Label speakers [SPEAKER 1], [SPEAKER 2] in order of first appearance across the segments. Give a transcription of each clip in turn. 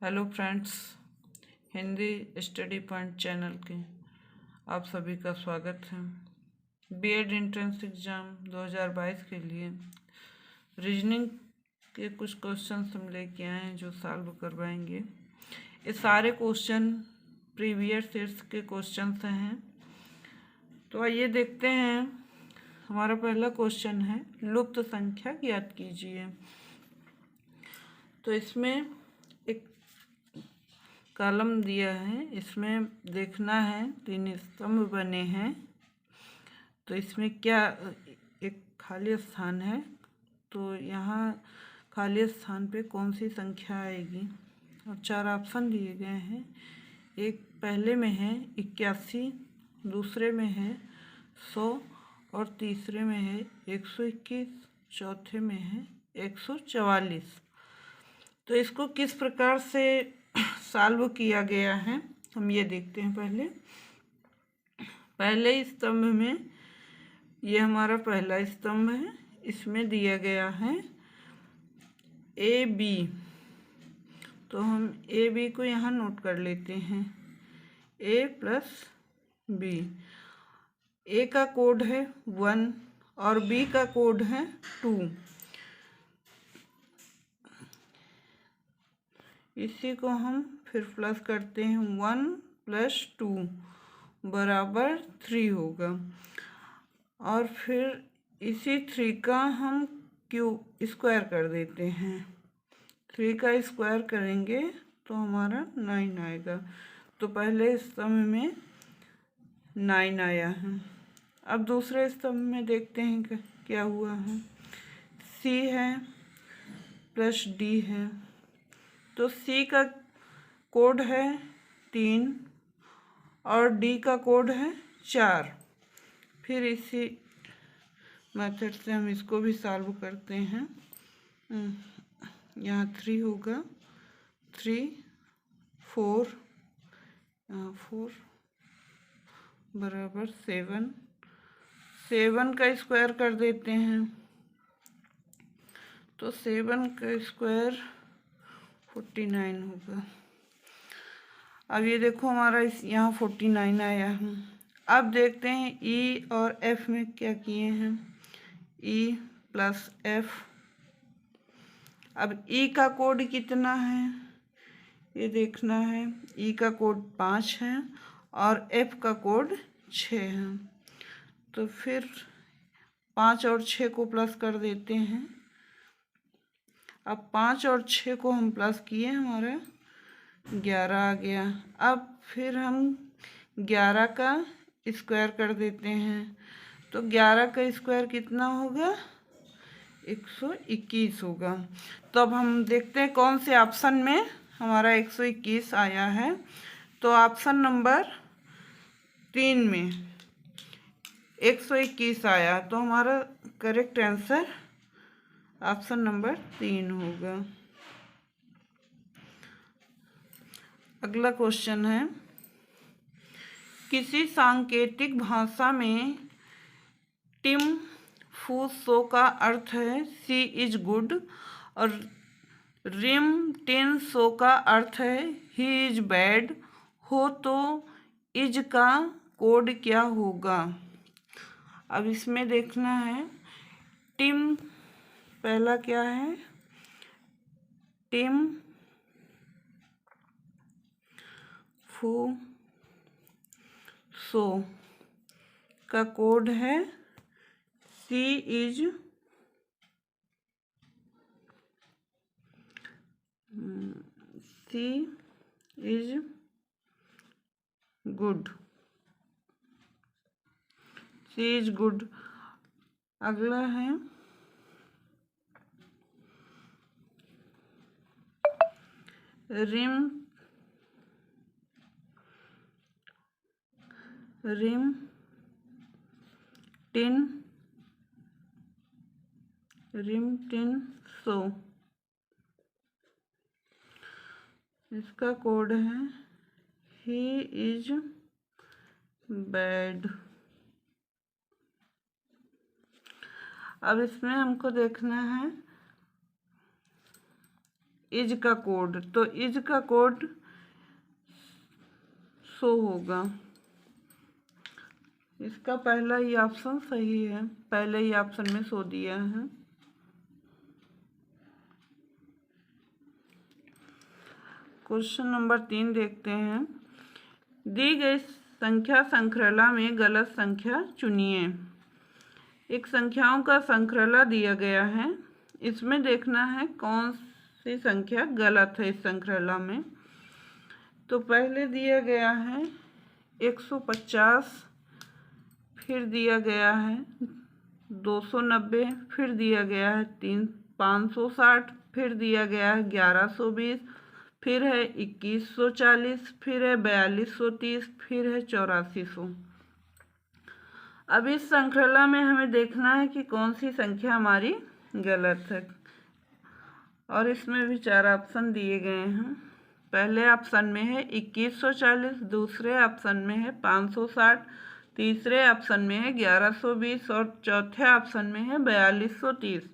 [SPEAKER 1] Hello friends, Hindi study point channel के आप सभी का स्वागत है। बीएड एंट्रेंस एग्ज़ाम 2022 के लिए रीजनिंग के कुछ क्वेश्चंस हम लेके आए हैं जो सॉल्व करवाएंगे। ये सारे क्वेश्चन प्रीवियस ईयर्स के क्वेश्चंस हैं। तो आइए देखते हैं। हमारा पहला क्वेश्चन है, लुप्त संख्या ज्ञात कीजिए। तो इसमें एक कॉलम दिया है, इसमें देखना है 3 स्तंभ बने हैं। तो इसमें क्या एक खाली स्थान है, तो यहाँ खाली स्थान पे कौन सी संख्या आएगी। और 4 ऑप्शन दिए गए हैं। एक पहले में है 81, दूसरे में है 100 और तीसरे में है 121, चौथे में है 144। तो इसको किस प्रकार से सॉल्व किया गया है हम ये देखते हैं। पहले स्तंभ में, ये हमारा पहला स्तंभ है, इसमें दिया गया है ए बी। तो हम ए बी को यहाँ नोट कर लेते हैं, ए प्लस बी। ए का कोड है 1 और बी का कोड है 2। इसी को हम फिर प्लस करते हैं, 1 + 2 बराबर 3 होगा। और फिर इसी 3 का हम स्क्वायर कर देते हैं। 3 का स्क्वायर करेंगे तो हमारा 9 आएगा। तो पहले स्तंभ में 9 आया है। अब दूसरे स्तंभ में देखते हैं क्या हुआ है। सी है प्लस डी है। तो सी का कोड है 3 और डी का कोड है 4। फिर इसी मेथड से हम इसको भी सॉल्व करते हैं। यहाँ 3 होगा, 3 4, यहाँ 4 बराबर 7। 7 का स्क्वायर कर देते हैं, तो 7 का स्क्वायर 49 होगा। अब ये देखो हमारा यहाँ 49 आया है। अब देखते हैं ई और एफ में क्या किए हैं। E plus F. अब ई का कोड कितना है ये देखना है। ई का कोड 5 है और एफ का कोड 6 है। तो फिर 5 और 6 को प्लस कर देते हैं। अब 5 और 6 को हम प्लस किए, हमारा 11 आ गया। अब फिर हम 11 का स्क्वायर कर देते हैं। तो 11 का स्क्वायर कितना होगा, 121 होगा। तो अब हम देखते हैं कौन से ऑप्शन में हमारा 121 आया है। तो ऑप्शन नंबर 3 में 121 आया, तो हमारा करेक्ट आंसर ऑप्शन नंबर 3 होगा। अगला क्वेश्चन है, किसी सांकेतिक भाषा में टिम फू सो का अर्थ है सी इज गुड और रिम टिन सो का अर्थ है ही इज बैड हो, तो इज का कोड क्या होगा। अब इसमें देखना है, टिम पहला क्या है, टिम फू सो का कोड है C is good. C is good. अगला है रिम टिन सो, इसका कोड है ही इज बैड। अब इसमें हमको देखना है इज का कोड, तो इज का कोड शो होगा। इसका पहला ही ऑप्शन सही है, पहले ही ऑप्शन में शो दिया है। क्वेश्चन नंबर 3 देखते हैं। दी गई संख्या श्रृंखला में गलत संख्या चुनिए। एक संख्याओं का श्रृंखला दिया गया है, इसमें देखना है कौन सी संख्या गलत है इस श्रृंखला में। तो पहले दिया गया है 150, फिर दिया गया है 290, फिर दिया गया है 560, फिर दिया गया है 1120, फिर है 2140, फिर है 4230, फिर है 8400। अब इस श्रृंखला में हमें देखना है कि कौन सी संख्या हमारी गलत है, और इसमें भी 4 ऑप्शन दिए गए हैं। पहले ऑप्शन में है 2140, दूसरे ऑप्शन में है 560, तीसरे ऑप्शन में है 1120 और चौथे ऑप्शन में है 4230।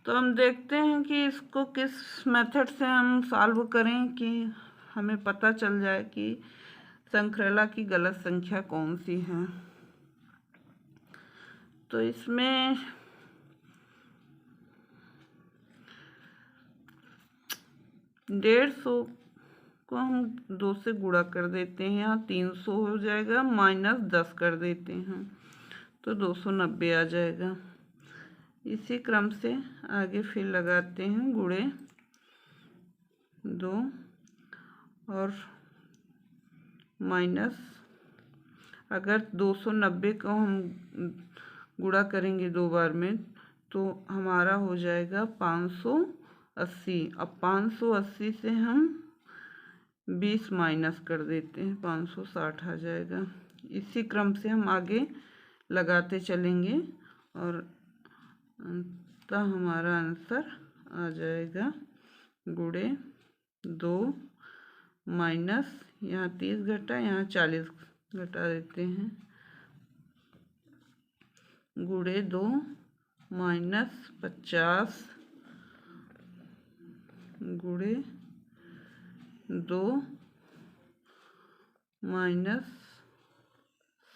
[SPEAKER 1] तो हम देखते हैं कि इसको किस मेथड से हम सॉल्व करें कि हमें पता चल जाए कि श्रृंखला की गलत संख्या कौन सी है। तो इसमें $150 को हम 2 से गुणा कर देते हैं, यहाँ 300 हो जाएगा, -10 कर देते हैं तो 290 आ जाएगा। इसी क्रम से आगे फिर लगाते हैं गुणे 2 और माइनस, अगर 290 को हम गुणा करेंगे 2 बार में तो हमारा हो जाएगा 580। अब 580 से हम 20 माइनस कर देते हैं, 560 आ जाएगा। इसी क्रम से हम आगे लगाते चलेंगे और अंततः हमारा आंसर आ जाएगा गुणे 2 माइनस, यहाँ 30 घटा, यहाँ 40 घटा देते हैं, गुणे 2 माइनस 50 गुणे 2 माइनस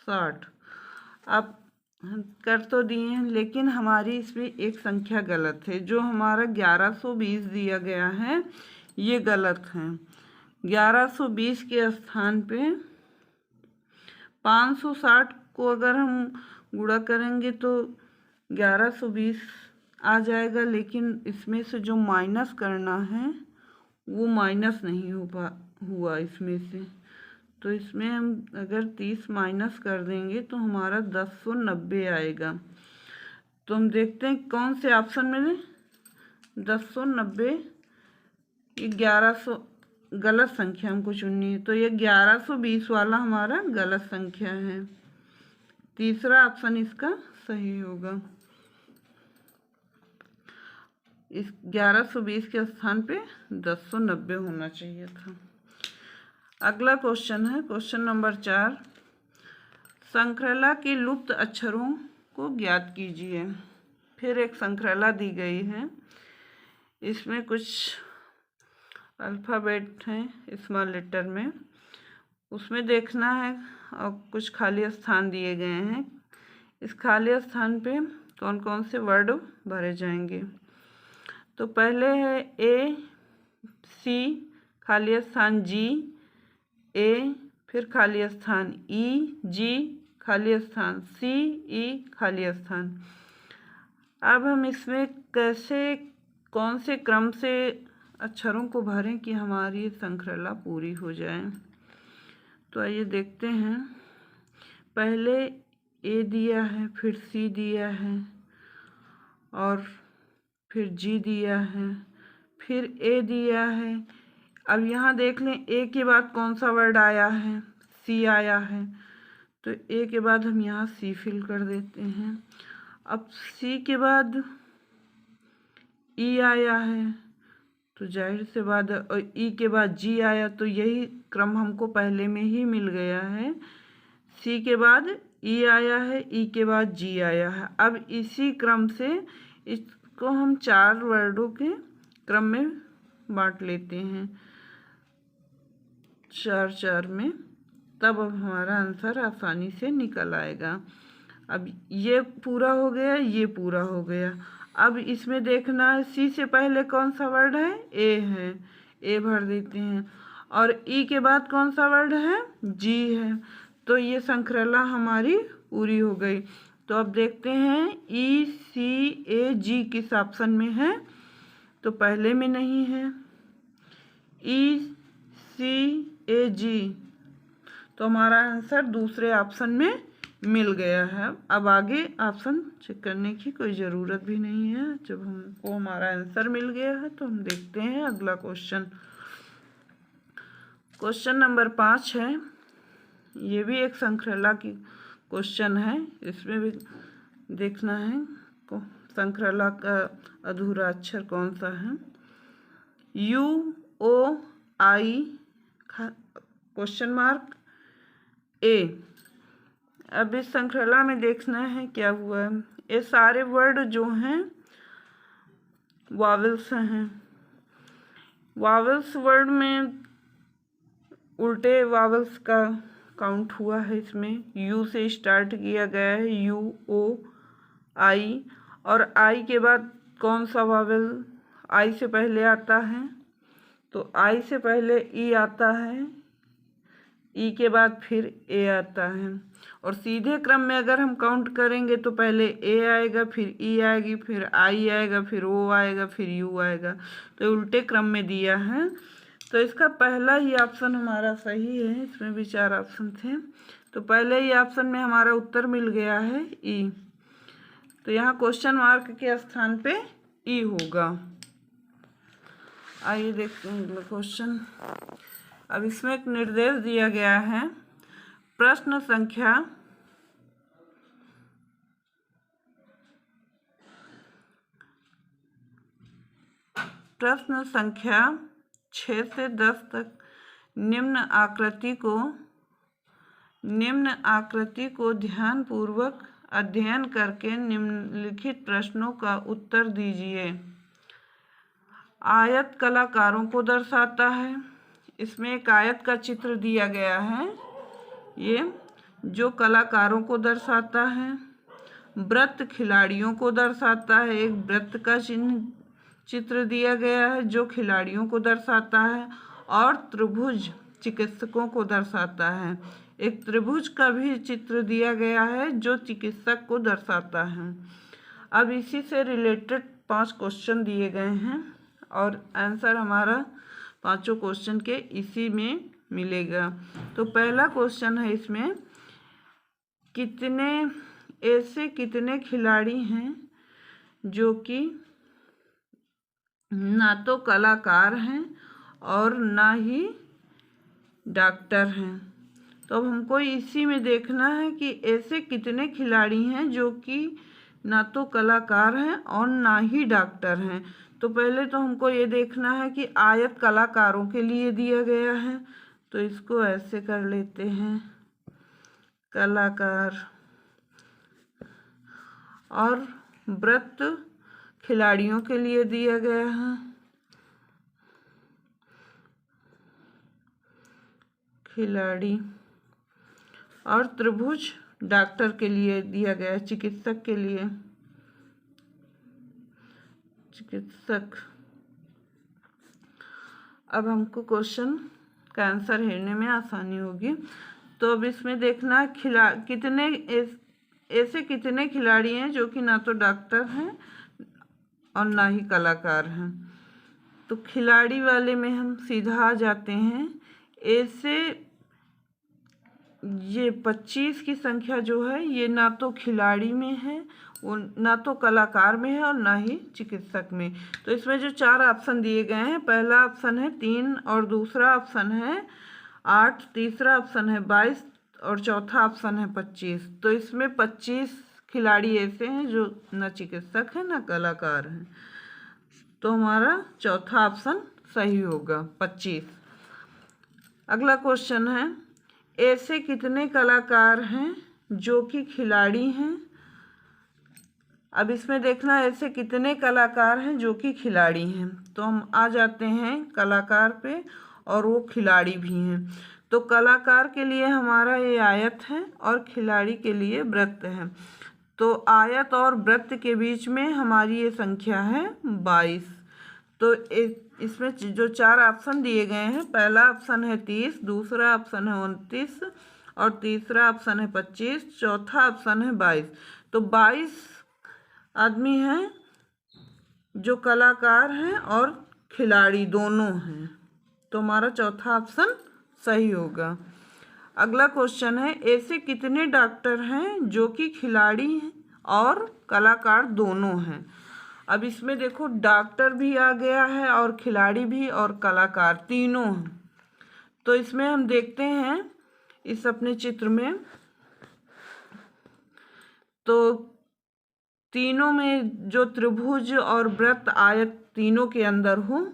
[SPEAKER 1] 60। अब हम कर तो दिए हैं, लेकिन हमारी इसमें एक संख्या गलत है। जो हमारा 1120 दिया गया है ये गलत है। 1120 के स्थान पे 560 को अगर हम गुणा करेंगे तो 1120 आ जाएगा, लेकिन इसमें से जो माइनस करना है वो माइनस नहीं हुआ इसमें से। तो इसमें हम अगर 30 माइनस कर देंगे तो हमारा 1090 आएगा। तो हम देखते हैं कौन से ऑप्शन में 1090, 1100 गलत संख्या हमको चुननी है, तो ये 1120 वाला हमारा गलत संख्या है। तीसरा ऑप्शन इसका सही होगा। इस 1120 के स्थान पे 1090 होना चाहिए था। अगला क्वेश्चन है क्वेश्चन नंबर 4। श्रृंखला के लुप्त अक्षरों को ज्ञात कीजिए। फिर एक श्रृंखला दी गई है, इसमें कुछ अल्फ़ाबेट हैं स्मॉल लेटर में, उसमें देखना है और कुछ खाली स्थान दिए गए हैं। इस खाली स्थान पे कौन कौन से वर्ड भरे जाएंगे। तो पहले है ए सी खाली स्थान जी, ए फिर खाली स्थान ई, जी खाली स्थान सी, ई खाली स्थान। अब हम इसमें कैसे कौन से क्रम से अक्षरों को भरें कि हमारी श्रृंखला पूरी हो जाए। तो आइए देखते हैं। पहले ए दिया है, फिर सी दिया है और फिर जी दिया है, फिर ए दिया है। अब यहाँ देख लें ए के बाद कौन सा वर्ड आया है, सी आया है, तो ए के बाद हम यहाँ सी फिल कर देते हैं। अब सी के बाद ई आया है तो जाहिर से बात है, और ई के बाद जी आया तो यही क्रम हमको पहले में ही मिल गया है। सी के बाद ई आया है, ई के बाद जी आया है। अब इसी क्रम से इसको हम 4 वर्डों के क्रम में बांट लेते हैं 4 4 में, तब अब हमारा आंसर आसानी से निकल आएगा। अब ये पूरा हो गया, ये पूरा हो गया। अब इसमें देखना है सी से पहले कौन सा वर्ड है, ए है, ए भर देते हैं। और ई के बाद कौन सा वर्ड है, जी है। तो ये श्रृंखला हमारी पूरी हो गई। तो अब देखते हैं ई सी ए जी किस ऑप्शन में है, तो पहले में नहीं है। ई सी ए जी, तो हमारा आंसर दूसरे ऑप्शन में मिल गया है। अब आगे ऑप्शन चेक करने की कोई ज़रूरत भी नहीं है। जब हमको हमारा आंसर मिल गया है तो हम देखते हैं अगला क्वेश्चन। क्वेश्चन नंबर 5 है। ये भी एक श्रृंखला की क्वेश्चन है। इसमें भी देखना है श्रृंखला का अधूरा अक्षर कौन सा है। U O I question mark A. अब इस श्रृंखला में देखना है क्या हुआ है। ये सारे वर्ड जो हैं वावल्स हैं। वावल्स वर्ड में उल्टे वावल्स का काउंट हुआ है। इसमें यू से स्टार्ट किया गया है, यू ओ आई, और आई के बाद कौन सा वावल आई से पहले आता है, तो आई से पहले ई आता है, ई के बाद फिर ए आता है। और सीधे क्रम में अगर हम काउंट करेंगे तो पहले ए आएगा, फिर ई आएगी, फिर आई आएगा, फिर ओ आएगा, फिर यू आएगा। तो उल्टे क्रम में दिया है। तो इसका पहला ही ऑप्शन हमारा सही है। इसमें भी 4 ऑप्शन थे, तो पहले ही ऑप्शन में हमारा उत्तर मिल गया है ई। तो यहाँ क्वेश्चन मार्क के स्थान पे ई होगा। आइए देखते हैं क्वेश्चन। अब इसमें एक निर्देश दिया गया है। प्रश्न संख्या 6 से 10 तक निम्न आकृति को ध्यानपूर्वक अध्ययन करके निम्नलिखित प्रश्नों का उत्तर दीजिए। आयत कलाकारों को दर्शाता है। इसमें एक आयत का चित्र दिया गया है, ये जो कलाकारों को दर्शाता है। वृत्त खिलाड़ियों को दर्शाता है। एक वृत्त का चित्र दिया गया है जो खिलाड़ियों को दर्शाता है। और त्रिभुज चिकित्सकों को दर्शाता है। एक त्रिभुज का भी चित्र दिया गया है जो चिकित्सक को दर्शाता है। अब इसी से रिलेटेड 5 क्वेश्चन दिए गए हैं और आंसर हमारा 5 क्वेश्चन के इसी में मिलेगा। तो पहला क्वेश्चन है इसमें, कितने खिलाड़ी हैं जो कि ना तो कलाकार हैं और ना ही डॉक्टर हैं। तो अब हमको इसी में देखना है कि ऐसे कितने खिलाड़ी हैं जो कि ना तो कलाकार हैं और ना ही डॉक्टर हैं। तो पहले तो हमको ये देखना है कि आयत कलाकारों के लिए दिया गया है, तो इसको ऐसे कर लेते हैं कलाकार। और वृत्त खिलाड़ियों के लिए दिया गया है, खिलाड़ी। और त्रिभुज डॉक्टर के लिए दिया गया है, चिकित्सक के लिए, चिकित्सक। अब हमको क्वेश्चन का आंसर हेरने में आसानी होगी। तो अब इसमें देखना ऐसे कितने खिलाड़ी हैं जो कि ना तो डॉक्टर हैं और ना ही कलाकार हैं। तो खिलाड़ी वाले में हम सीधा आ जाते हैं। ऐसे ये 25 की संख्या जो है ये ना तो खिलाड़ी में है, वो ना तो कलाकार में है और ना ही चिकित्सक में। तो इसमें जो 4 ऑप्शन दिए गए हैं, पहला ऑप्शन है 3 और दूसरा ऑप्शन है 8, तीसरा ऑप्शन है 22 और चौथा ऑप्शन है 25। तो इसमें 25 खिलाड़ी ऐसे हैं जो ना चिकित्सक हैं ना कलाकार हैं। तो हमारा चौथा ऑप्शन सही होगा, 25। अगला क्वेश्चन है, ऐसे कितने कलाकार हैं जो कि खिलाड़ी हैं। अब इसमें देखना ऐसे कितने कलाकार हैं जो कि खिलाड़ी हैं। तो हम आ जाते हैं कलाकार पे, और वो खिलाड़ी भी हैं। तो कलाकार के लिए हमारा ये आयत है और खिलाड़ी के लिए वृत्त है। तो आयत और वृत्त के बीच में हमारी ये संख्या है 22। तो इसमें जो 4 ऑप्शन दिए गए हैं, पहला ऑप्शन है 30, दूसरा ऑप्शन है 29 और तीसरा ऑप्शन है 25, चौथा ऑप्शन है 22। तो 22 आदमी हैं जो कलाकार हैं और खिलाड़ी दोनों हैं। तो हमारा चौथा ऑप्शन सही होगा। अगला क्वेश्चन है, ऐसे कितने डॉक्टर हैं जो कि खिलाड़ी और कलाकार दोनों हैं। अब इसमें देखो डॉक्टर भी आ गया है और खिलाड़ी भी और कलाकार तीनों हैं। तो इसमें हम देखते हैं इस अपने चित्र में, तो तीनों में जो त्रिभुज और वृत्त आयत तीनों के अंदर हो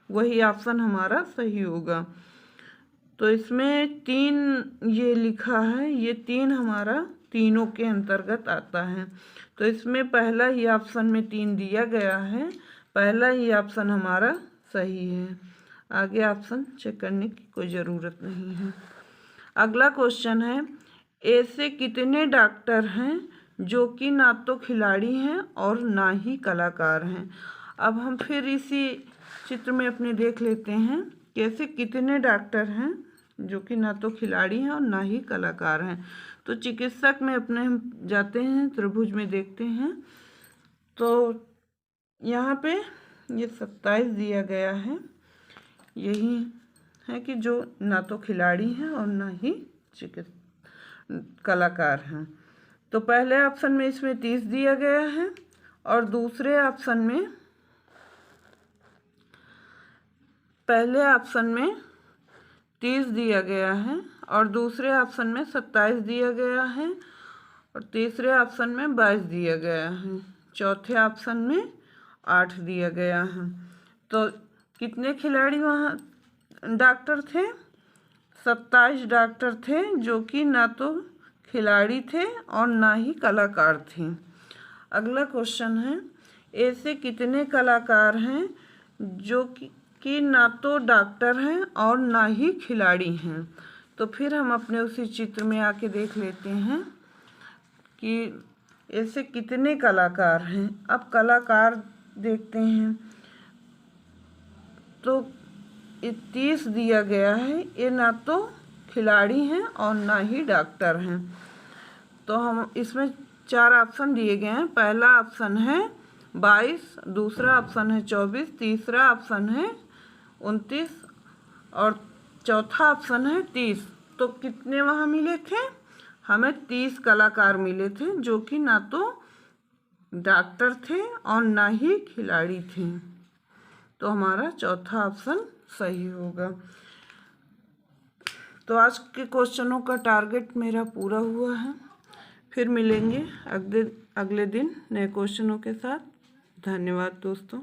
[SPEAKER 1] वही ऑप्शन हमारा सही होगा। तो इसमें 3 ये लिखा है, ये 3 हमारा तीनों के अंतर्गत आता है। तो इसमें पहला ही ऑप्शन में 3 दिया गया है, पहला ही ऑप्शन हमारा सही है। आगे ऑप्शन चेक करने की कोई ज़रूरत नहीं है। अगला क्वेश्चन है, ऐसे कितने डॉक्टर हैं जो कि ना तो खिलाड़ी हैं और ना ही कलाकार हैं। अब हम फिर इसी चित्र में अपने देख लेते हैं कि ऐसे कितने डॉक्टर हैं जो कि ना तो खिलाड़ी हैं और ना ही कलाकार हैं। तो चिकित्सक में अपने हम जाते हैं, त्रिभुज में देखते हैं। तो यहाँ पे ये 27 दिया गया है, यही है कि जो ना तो खिलाड़ी हैं और ना ही कलाकार हैं। तो पहले ऑप्शन में इसमें 30 दिया गया है और दूसरे ऑप्शन में पहले ऑप्शन में 30 दिया गया है और दूसरे ऑप्शन में 27 दिया गया है और तीसरे ऑप्शन में 22 दिया गया है, चौथे ऑप्शन में 8 दिया गया है। तो कितने खिलाड़ी वहाँ डॉक्टर थे? 27 डॉक्टर थे जो कि ना तो खिलाड़ी थे और ना ही कलाकार थे। अगला क्वेश्चन है, ऐसे कितने कलाकार हैं जो कि ना तो डॉक्टर हैं और ना ही खिलाड़ी हैं। तो फिर हम अपने उसी चित्र में आके देख लेते हैं कि ऐसे कितने कलाकार हैं। अब कलाकार देखते हैं तो 30 दिया गया है, ये ना तो खिलाड़ी हैं और ना ही डॉक्टर हैं। तो हम इसमें 4 ऑप्शन दिए गए हैं, पहला ऑप्शन है 22, दूसरा ऑप्शन है 24, तीसरा ऑप्शन है 29 और चौथा ऑप्शन है 30। तो कितने वहाँ मिले थे? हमें 30 कलाकार मिले थे जो कि ना तो डॉक्टर थे और ना ही खिलाड़ी थे। तो हमारा चौथा ऑप्शन सही होगा। तो आज के क्वेश्चनों का टारगेट मेरा पूरा हुआ है। फिर मिलेंगे अगले दिन नए क्वेश्चनों के साथ। धन्यवाद दोस्तों।